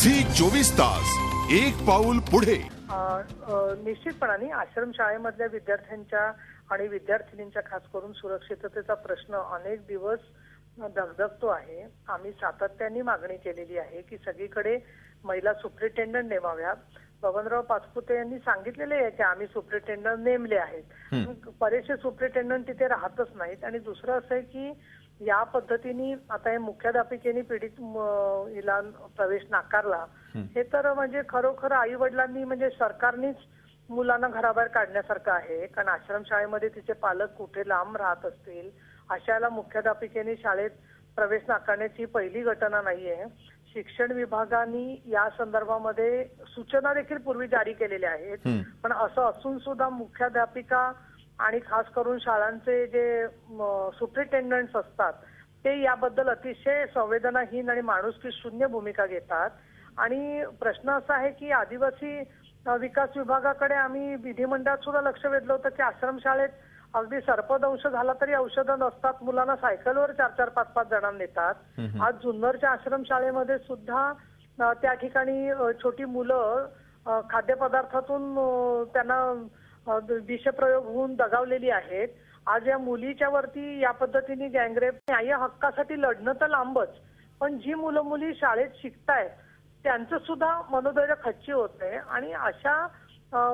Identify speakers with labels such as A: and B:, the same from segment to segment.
A: Zee 24 तास एक पाऊल पुढे।
B: निश्चितपणाने आश्रमशाळेमधल्या विद्यार्थ्यांच्या आणि विद्यार्थिनींच्या खास करून सुरक्षिततेचा प्रश्न अनेक दिवस धगधगतो आहे। आम्ही सातत्याने मागणी केलेली आहे की सगळीकडे महिला सुप्रिटेंडंट नेमाव्या। बबनराव पाचपुते यांनी सांगितलेले आहे की आम्ही सुप्रिटेंडंट नेमले आहेत, बरेचसे सुप्रिटेंडंट तिथे राहतच नाहीत। आणि दुसरं असं आहे की या पद्धतीने आता हे मुख्याध्यापिकेने पीडित हिला प्रवेश नाकारला, हे तर म्हणजे खरोखर आई वडिलांनी म्हणजे सरकारनेच मुलांना घराबाहेर काढण्यासारखं आहे। कारण आश्रमशाळेमध्ये तिचे पालक कुठे लांब राहत असतील अशाला मुख्याध्यापिकेने शाळेत प्रवेश नाकारण्याची पहिली घटना नाहीये। शिक्षण विभागाने या संदर्भामध्ये सूचना देखील पूर्वी जारी केलेल्या आहेत, पण असं असून सुद्धा मुख्याध्यापिका आणि खास करून शाळांचे जे सुप्रिटेंडंट्स असतात ते याबद्दल अतिशय संवेदनाहीन आणि माणुसकी शून्य भूमिका घेतात। आणि प्रश्न असा आहे की आदिवासी विकास विभागाकडे आम्ही विधिमंडळात सुद्धा लक्ष वेधलं होतं की आश्रमशाळेत अगदी सर्पदंश झाला तरी औषधं नसतात, मुलांना सायकलवर 4-4, 5-5 जणांना नेतात। आज जुन्नरच्या आश्रमशाळेमध्ये सुद्धा त्या ठिकाणी छोटी मुलं खाद्यपदार्थातून त्यांना विषप्रयोग होऊन दगावलेली आहेत। आज या मुलीच्या वरती या पद्धतीने गँगरेप, न्याय हक्कासाठी लढणं तर लांबच, पण जी मुलं मुली शाळेत शिकतायत त्यांचं सुद्धा मनोधैर्य खच्ची होतंय। आणि अशा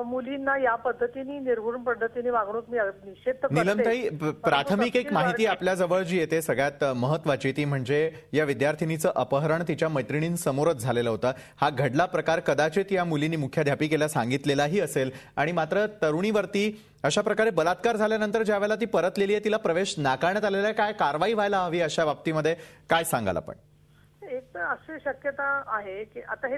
B: मुलींना या पद्धतीने निर्घृण पद्धतीने वागणूक मी निषेध करते।
C: नीलमताई, प्राथमिक एक माहिती आपल्या जवळ जी येते सगळ्यात महत्त्वाची ती म्हणजे या विद्यार्थिनीचं अपहरण तिच्या मैत्रिणींसमोरच झालेलं होतं। हा घडला प्रकार कदाचित या मुलींनी मुख्याध्यापिकेला सांगितलेलाही असेल आणि मात्र तरुणीवरती अशा प्रकारे बलात्कार झाल्यानंतर ज्यावेळेला ती परतलेली आहे तिला प्रवेश नाकारण्यात आलेला आहे। काय कारवाई व्हायला हवी अशा बाबतीमध्ये काय सांगाल आपण?
B: एक तर अशी शक्यता आहे की आता हे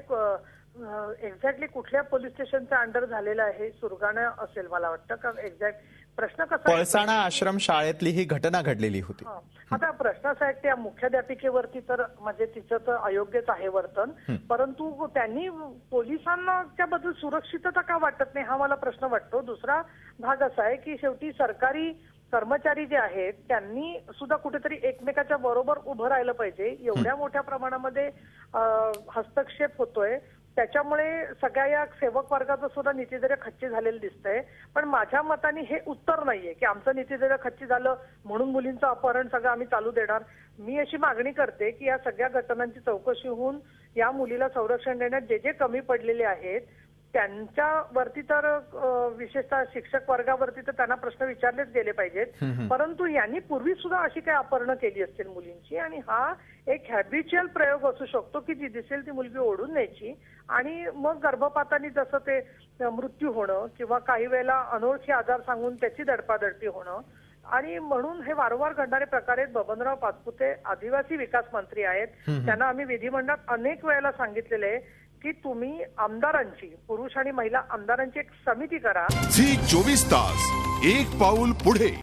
B: एक्झॅक्टली कुठल्या पोलीस स्टेशनच्या अंडर झालेलं आहे, सुरगाणा असेल मला वाटतं का एक्झॅक्ट प्रश्न कसा,
C: पळसाणा आश्रम शाळेतली ही घटना घडलेली होती।
B: आता प्रश्न असा आहे की त्या मुख्याध्यापिकेवरती तर म्हणजे तिचं तर अयोग्यच आहे वर्तन, परंतु त्यांनी पोलिसांना त्याबद्दल सुरक्षितता का वाटत नाही हा मला प्रश्न वाटतो। दुसरा भाग असा आहे की शेवटी सरकारी कर्मचारी जे आहेत त्यांनी सुद्धा कुठेतरी एकमेकाच्या बरोबर उभं राहिलं पाहिजे। एवढ्या मोठ्या प्रमाणामध्ये हस्तक्षेप होतोय त्याच्यामुळे सगळ्या या सेवक वर्गाचं सुद्धा नीतिधैर्य खच्ची झालेलं दिसतंय। पण माझ्या मताने हे उत्तर नाहीये की आमचं नीतिधैर्य खच्ची झालं म्हणून मुलींचं अपहरण सगळं आम्ही चालू देणार। मी अशी मागणी करते की या सगळ्या घटनांची चौकशी होऊन या मुलीला संरक्षण देण्यात जे जे कमी पडलेले आहेत त्यांच्यावरती तर विशेषतः शिक्षक वर्गावरती तर त्यांना प्रश्न विचारलेच गेले पाहिजेत। परंतु यांनी पूर्वी सुद्धा अशी काही अपहरणं केली असतील मुलींची आणि हा एक हॅबिच्युअल प्रयोग असू शकतो की जी दिसेल ती मुलगी ओढून न्यायची आणि मग गर्भपाताने जसं ते मृत्यू होणं किंवा काही वेळेला अनोळखी आजार सांगून त्याची दडपादडपी होणं। आणि म्हणून हे वारंवार घडणारे प्रकार आहेत। बबनराव पाचपुते आदिवासी विकास मंत्री आहेत, त्यांना आम्ही विधिमंडळात अनेक वेळेला सांगितलेले आहे की तुम्ही आमदारांची, पुरुष आणि महिला आमदारांची एक समिती करा।
A: झी 24 तास एक पाऊल पुढे।